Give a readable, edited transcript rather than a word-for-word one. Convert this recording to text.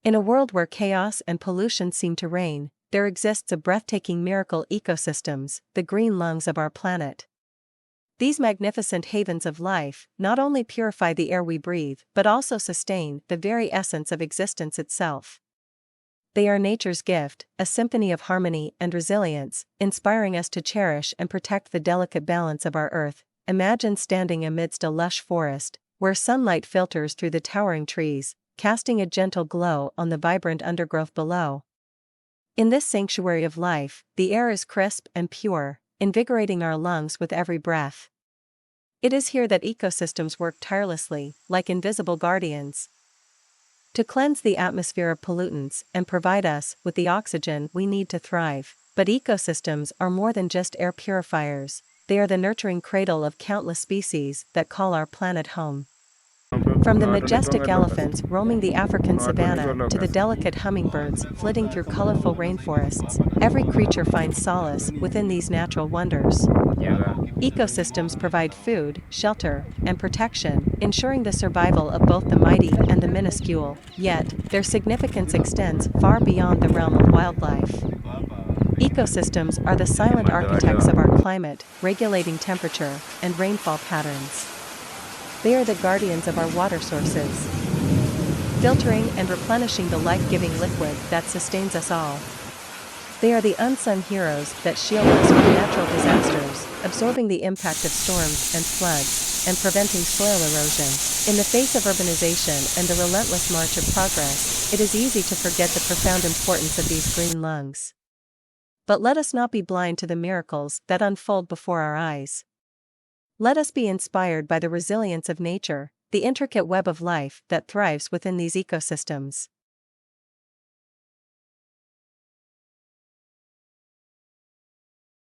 In a world where chaos and pollution seem to reign, there exists a breathtaking miracle: ecosystems, the green lungs of our planet. These magnificent havens of life not only purify the air we breathe but also sustain the very essence of existence itself. They are nature's gift, a symphony of harmony and resilience, inspiring us to cherish and protect the delicate balance of our earth. Imagine standing amidst a lush forest, where sunlight filters through the towering trees, casting a gentle glow on the vibrant undergrowth below. In this sanctuary of life, the air is crisp and pure, invigorating our lungs with every breath. It is here that ecosystems work tirelessly, like invisible guardians, to cleanse the atmosphere of pollutants and provide us with the oxygen we need to thrive. But ecosystems are more than just air purifiers, they are the nurturing cradle of countless species that call our planet home. From the majestic elephants roaming the African savanna to the delicate hummingbirds flitting through colorful rainforests, every creature finds solace within these natural wonders. Ecosystems provide food, shelter, and protection, ensuring the survival of both the mighty and the minuscule, yet, their significance extends far beyond the realm of wildlife. Ecosystems are the silent architects of our climate, regulating temperature and rainfall patterns. They are the guardians of our water sources, filtering and replenishing the life-giving liquid that sustains us all. They are the unsung heroes that shield us from natural disasters, absorbing the impact of storms and floods, and preventing soil erosion. In the face of urbanization and the relentless march of progress, it is easy to forget the profound importance of these green lungs. But let us not be blind to the miracles that unfold before our eyes. Let us be inspired by the resilience of nature, the intricate web of life that thrives within these ecosystems.